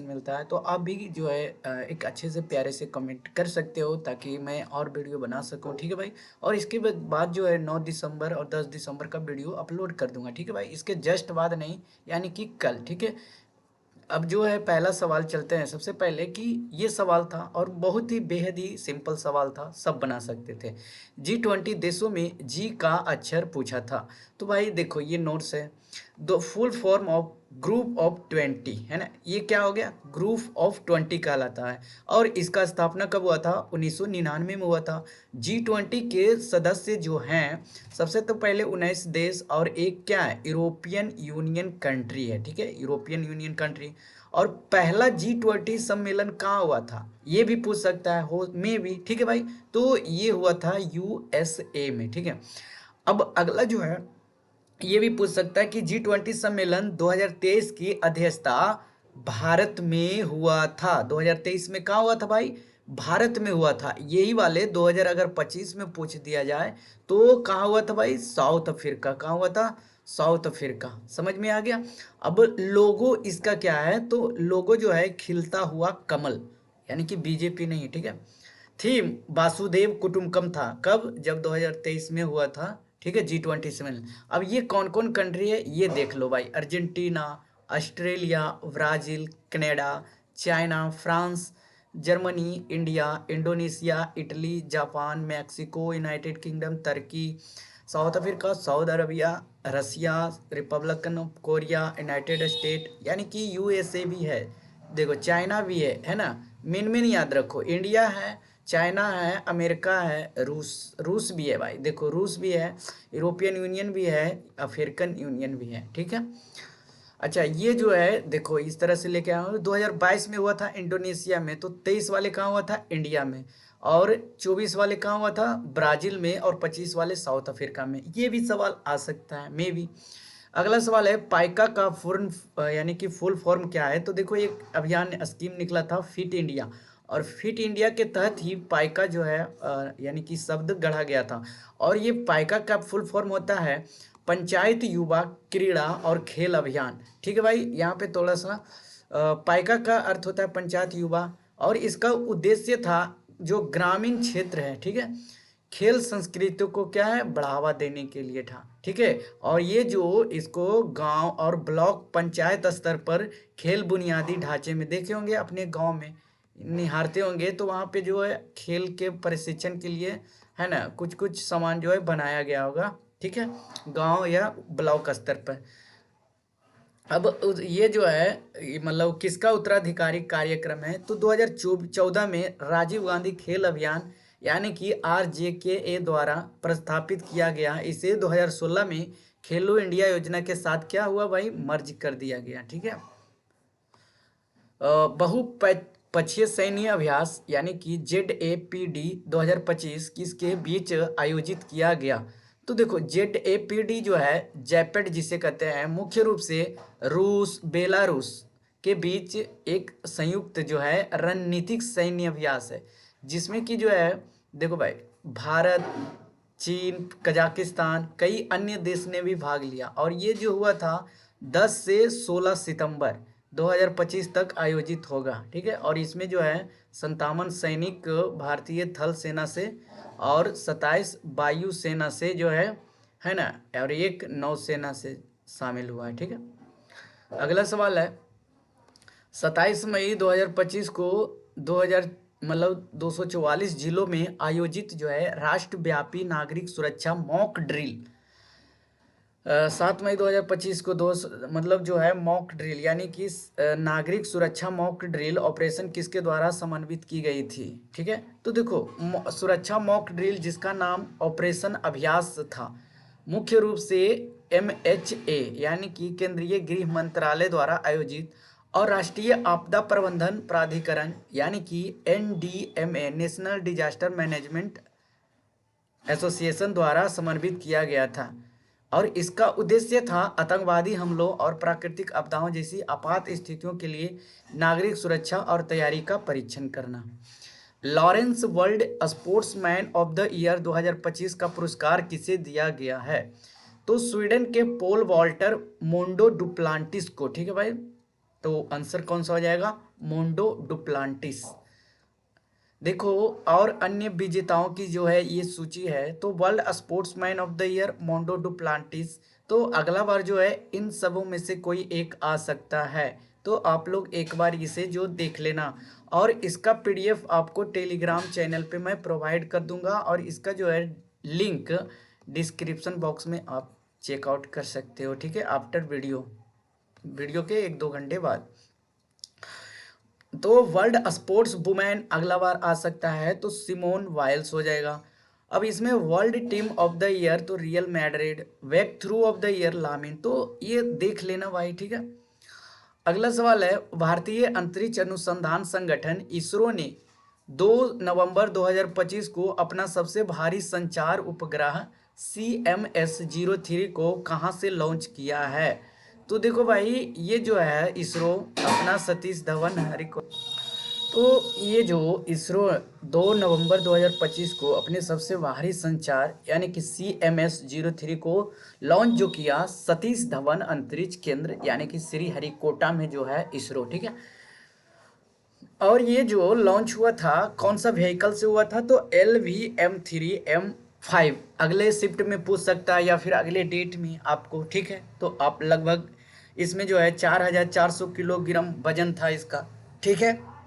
मिलता है, तो आप भी जो है एक अच्छे से प्यारे से कमेंट कर सकते हो ताकि मैं और वीडियो बना सकूँ, ठीक है भाई? और इसके बाद जो है 9 दिसंबर और 10 दिसंबर का वीडियो अपलोड कर दूँगा, ठीक है भाई? इसके जस्ट बाद नहीं, यानी कि कल, ठीक है? अब जो है पहला सवाल चलते हैं सबसे पहले कि ये सवाल था और बहुत ही बेहद ही सिंपल सवाल था, सब बना सकते थे। G20 देशों में जी का अक्षर पूछा था। तो भाई देखो ये नोट्स है। The full form of group of 20 है ना, ये क्या हो गया, ग्रुप ऑफ 20 कहलाता है। और इसका स्थापना कब हुआ था, 1999 में हुआ था। G20 के सदस्य जो हैं, सबसे तो पहले 19 देश और एक क्या है, यूरोपियन यूनियन कंट्री है, ठीक है, यूरोपियन यूनियन कंट्री। और पहला G20 सम्मेलन कहाँ हुआ था, ये भी पूछ सकता है, हो में भी, ठीक है भाई? तो ये हुआ था USA में, ठीक है। अब अगला जो है ये भी पूछ सकता है कि G20 सम्मेलन 2023 की अध्यक्षता भारत में हुआ था। 2023 में कहाँ हुआ था भाई, भारत में हुआ था। यही वाले 2025 में पूछ दिया जाए तो कहाँ हुआ था भाई, साउथ अफ्रीका। कहाँ हुआ था, साउथ अफ्रीका। समझ में आ गया। अब लोगो इसका क्या है, तो लोगो जो है खिलता हुआ कमल, यानी कि बीजेपी नहीं, ठीक है। थीम वासुदेव कुटुंबकम था, कब, जब 2023 में हुआ था, ठीक है, G20 सम्मेलन। अब ये कौन कौन कंट्री है ये देख लो भाई, Argentina, Australia, Brazil, Canada, China, France, Germany, India, Indonesia, Italy, Japan, Mexico, United Kingdom, Turkey, South Africa, Saudi Arabia, Russia, Republican of Korea, United State, यानी कि USA भी है। देखो चाइना भी है ना। मेन मेन याद रखो, इंडिया है, चाइना है, अमेरिका है, रूस, रूस भी है भाई, देखो रूस भी है, यूरोपियन यूनियन भी है, अफ्रीकन यूनियन भी है, ठीक है। अच्छा ये जो है देखो इस तरह से लेके आया हूँ। 2022 में हुआ था इंडोनेशिया में, तो 23 वाले कहाँ हुआ था, इंडिया में। और 24 वाले कहाँ हुआ था, ब्राजील में। और 25 वाले साउथ अफ्रीका में। ये भी सवाल आ सकता है, मे भी। अगला सवाल है पाइका का पूर्ण यानी कि फुल फॉर्म क्या है। तो देखो एक अभियान स्कीम निकला था फिट इंडिया, और फिट इंडिया के तहत ही पाइका जो है यानी कि शब्द गढ़ा गया था। और ये पाइका का फुल फॉर्म होता है पंचायत युवा क्रीड़ा और खेल अभियान, ठीक है भाई। यहाँ पे थोड़ा सा पाइका का अर्थ होता है पंचायत युवा, और इसका उद्देश्य था जो ग्रामीण क्षेत्र है, ठीक है, खेल संस्कृति को क्या है बढ़ावा देने के लिए था, ठीक है। और ये जो इसको गांव और ब्लॉक पंचायत स्तर पर खेल बुनियादी ढांचे में देखे होंगे, अपने गांव में निहारते होंगे, तो वहाँ पे जो है खेल के प्रशिक्षण के लिए है ना कुछ कुछ सामान जो है बनाया गया होगा, ठीक है, गांव या ब्लॉक स्तर पर। अब ये जो है मतलब किसका उत्तराधिकारी कार्यक्रम है, तो 2014 में राजीव गांधी खेल अभियान यानी कि RJKA द्वारा प्रस्थापित किया गया। इसे 2016 में खेलो इंडिया योजना के साथ क्या हुआ भाई, मर्ज कर दिया गया, ठीक है। बहुपक्षीय सैन्य अभ्यास यानी कि ZAPD 2025 किसके बीच आयोजित किया गया। तो देखो ZAPD जो है, जैपेड जिसे कहते हैं, मुख्य रूप से रूस बेलारूस के बीच एक संयुक्त जो है रणनीतिक सैन्य अभ्यास है, जिसमें कि जो है देखो भाई भारत, चीन, कजाकिस्तान, कई अन्य देश ने भी भाग लिया। और ये जो हुआ था 10 से 16 सितंबर 2025 तक आयोजित होगा, ठीक है। और इसमें जो है 57 सैनिक भारतीय थल सेना से और 27 वायु सेना से जो है ना, और एक नौसेना से शामिल हुआ है, ठीक है। अगला सवाल है 27 मई 2025 को 2000 मतलब 244 जिलों में आयोजित जो है राष्ट्रव्यापी नागरिक सुरक्षा मॉक ड्रिल। 7 मई 2025 को मतलब जो है मॉक ड्रिल यानी कि नागरिक सुरक्षा मॉक ड्रिल ऑपरेशन किसके द्वारा समन्वित की गई थी, ठीक है। तो देखो सुरक्षा मॉक ड्रिल जिसका नाम ऑपरेशन अभ्यास था, मुख्य रूप से MHA यानी कि केंद्रीय गृह मंत्रालय द्वारा आयोजित और राष्ट्रीय आपदा प्रबंधन प्राधिकरण यानी कि NDMA national disaster management association द्वारा समर्पित किया गया था। और इसका उद्देश्य था आतंकवादी हमलों और प्राकृतिक आपदाओं जैसी आपात स्थितियों के लिए नागरिक सुरक्षा और तैयारी का परीक्षण करना। Lawrence world sportsman of the year 2025 का पुरस्कार किसे दिया गया है, तो स्वीडन के पोल वॉल्टर मोंडो डुप्लांटिस को, ठीक है भाई। तो आंसर कौन सा हो जाएगा? Mondo Duplantis. देखो और अन्य विजेताओं की जो है ये सूची है, तो world sportsman of the year Mondo Duplantis. तो अगला बार जो है इन सबों में से कोई एक आ सकता है, तो आप लोग एक बार इसे जो देख लेना। और इसका पीडीएफ आपको टेलीग्राम चैनल पे मैं प्रोवाइड कर दूंगा, और इसका जो है लिंक डिस्क्रिप्शन बॉक्स में आप चेकआउट कर सकते हो, ठीक है, आफ्टर वीडियो के 1-2 घंटे बाद। तो वर्ल्ड स्पोर्ट्स वुमेन अगला बार आ सकता है, तो सिमोन वाइल्स हो जाएगा। अब इसमें world team of the year तो Real Madrid, breakthrough of the year Lamine, तो ये देख लेना भाई, ठीक है। अगला सवाल है, भारतीय अंतरिक्ष अनुसंधान संगठन इसरो ने 2 नवंबर 2025 को अपना सबसे भारी संचार उपग्रह CMS-03 को कहां से लॉन्च किया है? तो देखो भाई, ये जो है इसरो अपना सतीश धवन तो ये जो इसरो 2 नवंबर 2025 को अपने सबसे बाहरी संचार यानी कि CMS-03 को लॉन्च जो किया, सतीश धवन अंतरिक्ष केंद्र यानी कि श्रीहरिकोटा में जो है इसरो, ठीक है। और ये जो लॉन्च हुआ था कौन सा व्हीकल से हुआ था? तो LVM-3M5। अगले शिफ्ट में पूछ सकता है या फिर अगले डेट में आपको, ठीक है। तो आप लगभग इसमें जो है 4400 किलोग्राम वजन था इसका, ठीक है।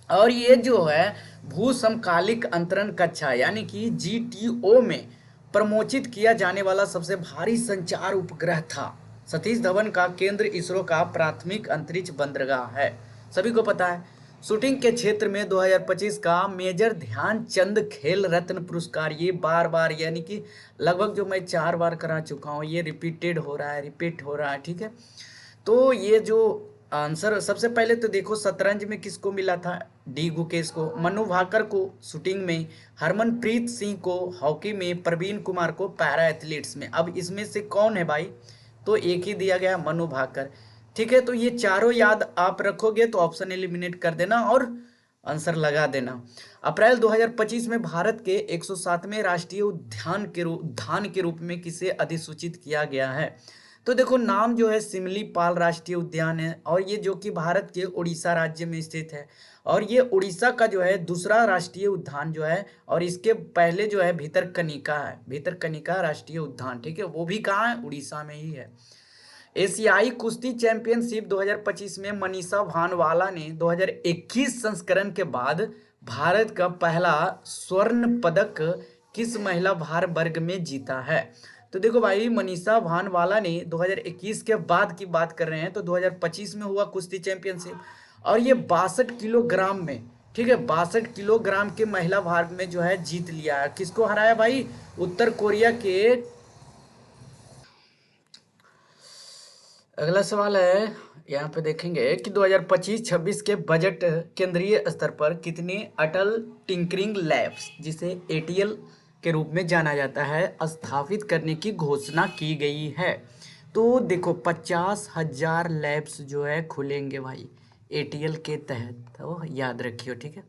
और ये जो है भू समकालिक अंतरण कक्षा यानी कि GTO में प्रमोचित किया जाने वाला सबसे भारी संचार उपग्रह था। सतीश धवन का केंद्र इसरो का प्राथमिक अंतरिक्ष बंदरगाह है, सभी को पता है। शूटिंग के क्षेत्र में 2025 का मेजर ध्यानचंद खेल रत्न पुरस्कार, ये बार बार यानी कि लगभग जो मैं 4 बार करा चुका हूँ, ये रिपीट हो रहा है, ठीक है। तो ये जो आंसर, सबसे पहले तो देखो शतरंज में किसको मिला था? डी गुकेश को। मनु भाकर को शूटिंग में, हरमनप्रीत सिंह को हॉकी में, प्रवीण कुमार को पैरा एथलीट्स में। अब इसमें से कौन है भाई? तो एक ही दिया गया, मनु भाकर, ठीक है। तो ये चारों याद आप रखोगे तो ऑप्शन एलिमिनेट कर देना और आंसर लगा देना। अप्रैल 2025 में भारत के 107वें राष्ट्रीय उद्यान के रूप में किसे अधिसूचित किया गया है? तो देखो नाम जो है सिमलीपाल राष्ट्रीय उद्यान है, और ये जो कि भारत के उड़ीसा राज्य में स्थित है, और ये उड़ीसा का जो है दूसरा राष्ट्रीय उद्यान जो है, और इसके पहले जो है भितरकनिका राष्ट्रीय उद्यान, ठीक है, वो भी कहाँ है? उड़ीसा में ही है। एशियाई कुश्ती चैंपियनशिप 2025 में मनीषा भानवाला ने 2021 संस्करण के बाद भारत का पहला स्वर्ण पदक किस महिला भार वर्ग में जीता है? तो देखो भाई, मनीषा भानवाला ने 2021 के बाद की बात कर रहे हैं, तो 2025 में हुआ कुश्ती चैंपियनशिप, और ये 62 किलोग्राम में, ठीक है, 62 किलोग्राम के महिला भार में जो है जीत लिया है। किसको हराया भाई? उत्तर कोरिया के। अगला सवाल है, यहाँ पे देखेंगे कि 2025-26 के बजट केंद्रीय स्तर पर कितने अटल टिंकरिंग लैब्स, जिसे ATL के रूप में जाना जाता है, स्थापित करने की घोषणा की गई है? तो देखो 50,000 लैब्स जो है खुलेंगे भाई ATL के तहत, तो याद रखियो, ठीक है।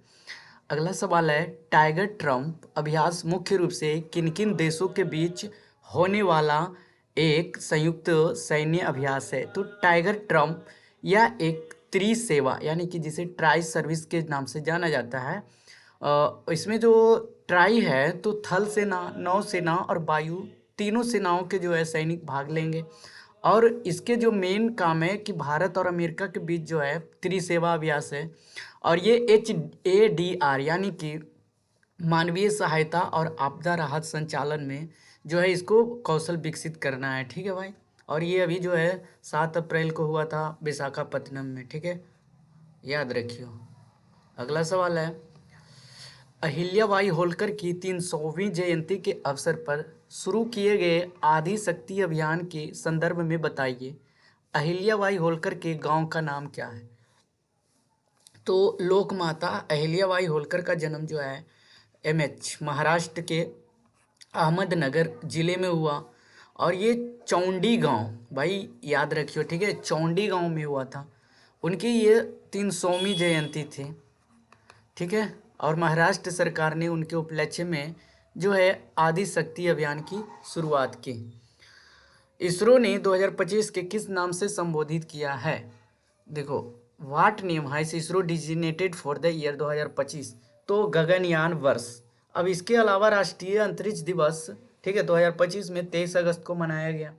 अगला सवाल है, टाइगर ट्रम्प अभ्यास मुख्य रूप से किन किन देशों के बीच होने वाला एक संयुक्त सैन्य अभ्यास है? तो टाइगर ट्रम्प यह एक त्रिसेवा यानी कि जिसे ट्राई सर्विस के नाम से जाना जाता है। इसमें जो ट्राई है तो थल सेना, नौसेना और वायु तीनों सेनाओं के जो है सैनिक भाग लेंगे, और इसके जो मेन काम है कि भारत और अमेरिका के बीच जो है त्रिसेवा अभ्यास है, और ये HADR यानी कि मानवीय सहायता और आपदा राहत संचालन में जो है इसको कौशल विकसित करना है, ठीक है भाई। और ये अभी जो है 7 अप्रैल को हुआ था विशाखापत्तनम में, ठीक है, याद रखियो। अगला सवाल है, अहिल्याबाई होलकर की 300वीं जयंती के अवसर पर शुरू किए गए आदि शक्ति अभियान के संदर्भ में बताइए, अहिल्याबाई होलकर के गांव का नाम क्या है? तो लोक माता अहिल्याबाई होलकर का जन्म जो है MH महाराष्ट्र के अहमदनगर जिले में हुआ, और ये चौंडी गांव, भाई याद रखियो, ठीक है, चौंडी गांव में हुआ था। उनकी ये 300वीं जयंती थी, ठीक है। और महाराष्ट्र सरकार ने उनके उपलक्ष्य में जो है आदि शक्ति अभियान की शुरुआत की। इसरो ने 2025 के किस नाम से संबोधित किया है? देखो, what name has ISRO designated for the year 2025, तो गगनयान वर्ष। अब इसके अलावा राष्ट्रीय अंतरिक्ष दिवस, ठीक है, 2025 में 23 अगस्त को मनाया गया।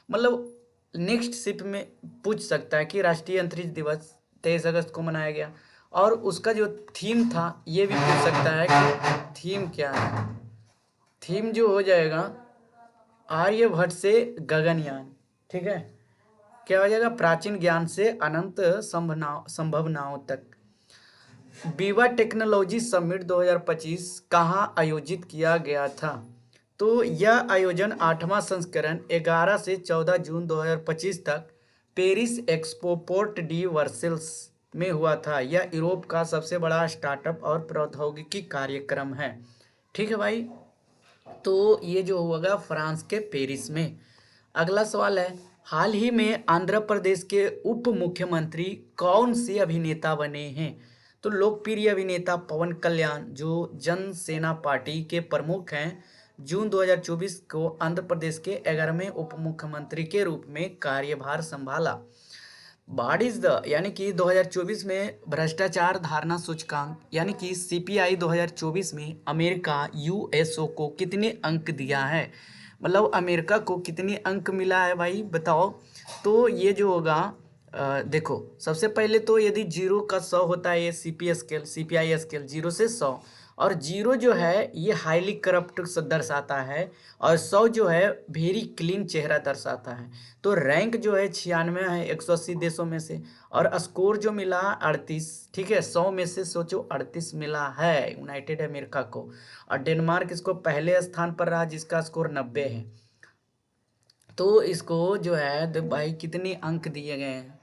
मतलब नेक्स्ट शिप में पूछ सकता है कि राष्ट्रीय अंतरिक्ष दिवस 23 अगस्त को मनाया गया, और उसका जो थीम था ये भी पूछ सकता है कि थीम क्या है। थीम जो हो जाएगा आर्यभट्ट से गगनयान, ठीक है, क्या हो जाएगा, प्राचीन ज्ञान से अनंत संभावनाओं तक। बीवा टेक्नोलॉजी समिट 2025 कहाँ आयोजित किया गया था? तो यह आयोजन 8वां संस्करण 11 से 14 जून 2025 तक Paris expo port D Versailles में हुआ था। यह यूरोप का सबसे बड़ा स्टार्टअप और प्रौद्योगिकी कार्यक्रम है, ठीक है भाई। तो ये जो होगा फ्रांस के पेरिस में। अगला सवाल है, हाल ही में आंध्र प्रदेश के उप मुख्यमंत्री कौन से अभिनेता बने हैं? तो लोकप्रिय अभिनेता पवन कल्याण, जो जनसेना पार्टी के प्रमुख हैं, जून 2024 को आंध्र प्रदेश के 11वें उप मुख्यमंत्री के रूप में कार्यभार संभाला। व्हाट इज द, यानी कि 2024 में भ्रष्टाचार धारणा सूचकांक यानी कि सीपीआई 2024 में अमेरिका यूएसओ को कितने अंक दिया है? मतलब अमेरिका को कितने अंक मिला है भाई, बताओ। तो ये जो होगा, देखो, सबसे पहले तो यदि 0 का 100 होता है, ये सीपीआई स्केल 0 से 100, और 0 जो है ये हाईली करप्ट दर्शाता है, और 100 जो है वेरी क्लीन चेहरा दर्शाता है। तो रैंक जो है 96 है 180 देशों में से, और स्कोर जो मिला 38, ठीक है, 100 में से सोचो 38 मिला है यूनाइटेड अमेरिका को। और डेनमार्क इसको पहले स्थान पर रहा जिसका स्कोर 90 है। तो इसको जो है तो भाई कितने अंक दिए गए हैं?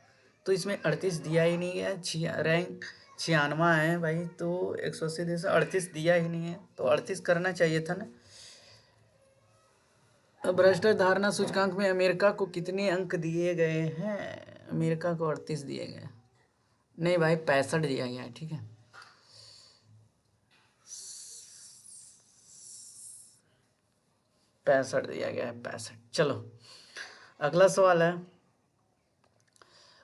तो इसमें 38 दिया ही नहीं है, रैंक 96 है भाई, तो 180 देश 38 दिया ही नहीं है, तो 38 करना चाहिए था ना। भ्रष्टाचार धारणा सूचकांक में अमेरिका को कितने अंक दिए गए हैं? अमेरिका को 38 दिए गए, नहीं भाई 65 दिया गया है, ठीक है। पैंसठ दिया गया है, 65। चलो अगला सवाल है,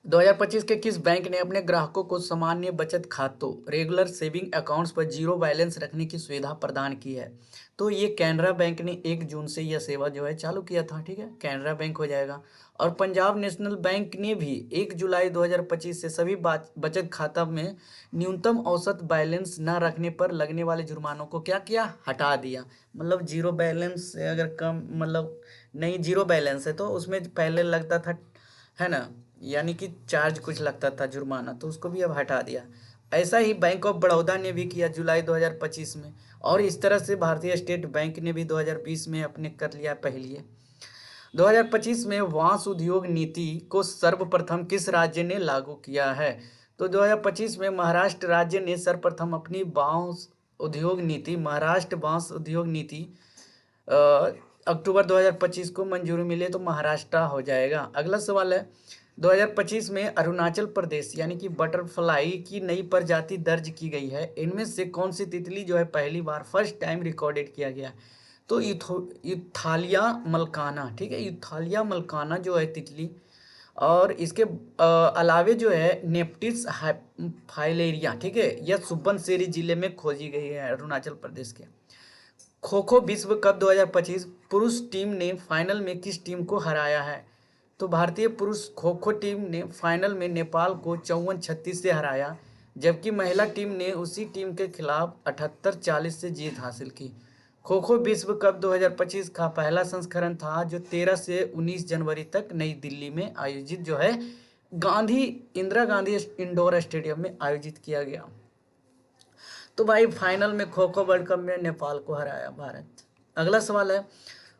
2025 के किस बैंक ने अपने ग्राहकों को सामान्य बचत खातों रेगुलर सेविंग अकाउंट्स पर जीरो बैलेंस रखने की सुविधा प्रदान की है? तो ये कैनरा बैंक ने 1 जून से यह सेवा जो है चालू किया था, ठीक है, कैनरा बैंक हो जाएगा। और पंजाब नेशनल बैंक ने भी 1 जुलाई 2025 से सभी बचत खाता में न्यूनतम औसत बैलेंस न रखने पर लगने वाले जुर्मानों को क्या किया, हटा दिया। मतलब जीरो बैलेंस से अगर कम, मतलब नहीं जीरो बैलेंस है तो उसमें पहले लगता था, है ना, यानी कि चार्ज कुछ लगता था जुर्माना, तो उसको भी अब हटा दिया। ऐसा ही बैंक ऑफ बड़ौदा ने भी किया जुलाई 2025 में, और इस तरह से भारतीय स्टेट बैंक ने भी 2020 में अपने कर लिया पहले। 2025 में बांस उद्योग नीति को सर्वप्रथम किस राज्य ने लागू किया है? तो 2025 में महाराष्ट्र राज्य ने सर्वप्रथम अपनी बांस उद्योग नीति, महाराष्ट्र बांस उद्योग नीति अक्टूबर 2025 को मंजूरी मिले, तो महाराष्ट्र हो जाएगा। अगला सवाल है, 2025 में अरुणाचल प्रदेश यानी कि बटरफ्लाई की नई प्रजाति दर्ज की गई है। इनमें से कौन सी तितली जो है पहली बार फर्स्ट टाइम रिकॉर्डेड किया गया? तो यूथालिया मलकाना, ठीक है, यूथालिया मलकाना जो है तितली। और इसके अलावे जो है नेप्टिस फाइलेरिया, ठीक है, यह सुबनसिरी जिले में खोजी गई है अरुणाचल प्रदेश के। खो खो विश्व कप 2025 पुरुष टीम ने फाइनल में किस टीम को हराया है? तो भारतीय पुरुष खो खो टीम ने फाइनल में नेपाल को 54-36 से हराया, जबकि महिला टीम ने उसी टीम के खिलाफ 78-40 से जीत हासिल की। खो खो विश्व कप 2025 का पहला संस्करण था जो 13 से 19 जनवरी तक नई दिल्ली में आयोजित जो है इंदिरा गांधी इंडोर स्टेडियम में आयोजित किया गया। तो भाई फाइनल में खो खो वर्ल्ड कप में नेपाल को हराया भारत। अगला सवाल है,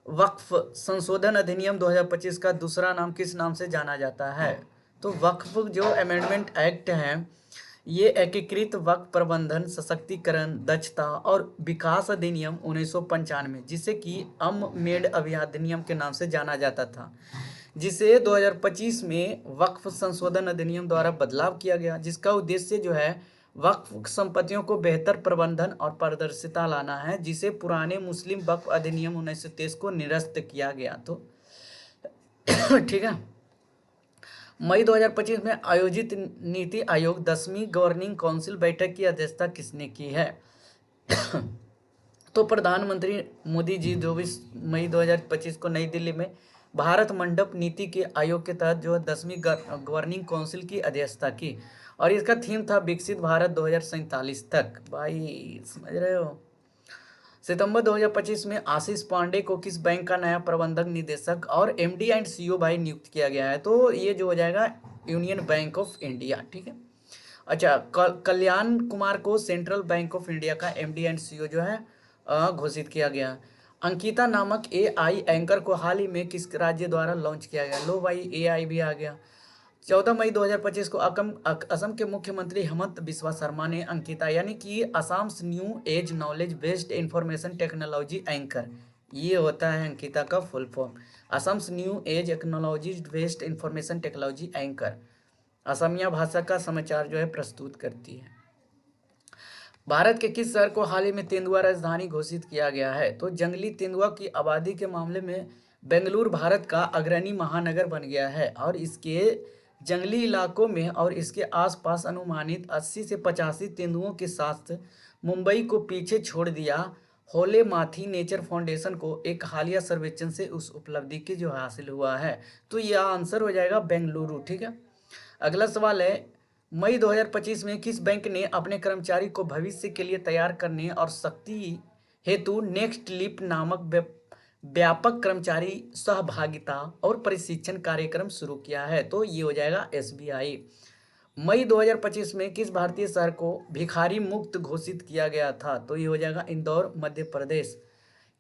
वक्फ संशोधन अधिनियम 2025 का दूसरा नाम किस नाम से जाना जाता है? तो वक्फ जो अमेंडमेंट एक्ट है, ये एकीकृत वक्फ प्रबंधन सशक्तिकरण दक्षता और विकास अधिनियम 1995, जिसे कि अममेड अधिनियम के नाम से जाना जाता था, जिसे 2025 में वक्फ संशोधन अधिनियम द्वारा बदलाव किया गया, जिसका उद्देश्य जो है वक्फ संपत्तियों को बेहतर प्रबंधन और पारदर्शिता लाना है, जिसे पुराने मुस्लिम वक्फ अधिनियम 1923 को निरस्त किया गया। तो ठीक है, मई 2025 में आयोजित नीति आयोग 10वीं गवर्निंग काउंसिल बैठक की अध्यक्षता किसने की है? तो प्रधानमंत्री मोदी जी 24 मई 2025 को नई दिल्ली में भारत मंडप नीति के आयोग के तहत जो है 10वीं गवर्निंग काउंसिल की अध्यक्षता की, और इसका थीम था विकसित भारत 2047 तक। भाई समझ रहे हो। सितंबर 2025 में आशीष पांडे को किस बैंक का नया प्रबंधक निदेशक और एमडी एंड सीईओ भाई नियुक्त किया गया है? तो ये जो हो जाएगा यूनियन बैंक ऑफ इंडिया। ठीक है। अच्छा, कल्याण कुमार को सेंट्रल बैंक ऑफ इंडिया का एमडी एंड सीईओ जो है घोषित किया गया। अंकिता नामक एआई एंकर को हाल ही में किस राज्य द्वारा लॉन्च किया गया? लो भाई, एआई भी आ गया। 14 मई 2025 को असम के मुख्यमंत्री हेमंत बिस्वा शर्मा ने अंकिता यानी कि Assam's new age knowledge based information technology anchor, ये होता है अंकिता का full form, Assam's new age technology based information technology anchor, Asamiya भाषा का समाचार जो है प्रस्तुत करती है। भारत के किस शहर को हाल ही में तेंदुआ राजधानी घोषित किया गया है? तो जंगली तेंदुआ की आबादी के मामले में बेंगलुरु भारत का अग्रणी महानगर बन गया है, और इसके जंगली इलाकों में और इसके आसपास अनुमानित 80 से 85 तेंदुओं के साथ मुंबई को पीछे छोड़ दिया। होले माथी नेचर फाउंडेशन को एक हालिया सर्वेक्षण से उस उपलब्धि की जो हासिल हुआ है। तो यह आंसर हो जाएगा बेंगलुरु। ठीक है। अगला सवाल है, मई 2025 में किस बैंक ने अपने कर्मचारी को भविष्य के लिए तैयार करने और शक्ति हेतु नेक्स्ट लीप नामक व्यापक कर्मचारी सहभागिता और प्रशिक्षण कार्यक्रम शुरू किया है? तो ये हो जाएगा एसबीआई। मई 2025 में किस भारतीय शहर को भिखारी मुक्त घोषित किया गया था? तो ये हो जाएगा इंदौर, मध्य प्रदेश।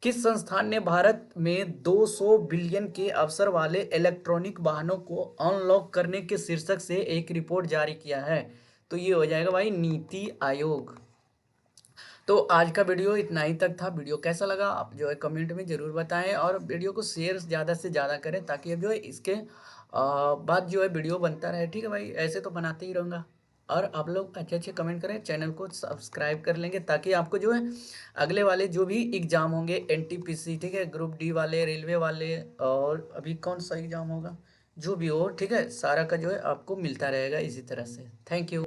किस संस्थान ने भारत में 200 बिलियन के अवसर वाले इलेक्ट्रॉनिक वाहनों को अनलॉक करने के शीर्षक से एक रिपोर्ट जारी किया है? तो ये हो जाएगा भाई नीति आयोग। तो आज का वीडियो इतना ही तक था। वीडियो कैसा लगा आप जो है कमेंट में ज़रूर बताएं, और वीडियो को शेयर ज़्यादा से ज़्यादा करें ताकि अब जो है इसके बाद जो है वीडियो बनता रहे। ठीक है भाई, ऐसे तो बनाते ही रहूँगा। और आप लोग अच्छे अच्छे कमेंट करें, चैनल को सब्सक्राइब कर लेंगे ताकि आपको जो है अगले वाले जो भी एग्ज़ाम होंगे एनटीपीसी, ठीक है, ग्रुप डी वाले, रेलवे वाले, और अभी कौन सा एग्ज़ाम होगा जो भी हो, ठीक है, सारा का जो है आपको मिलता रहेगा इसी तरह से। Thank you.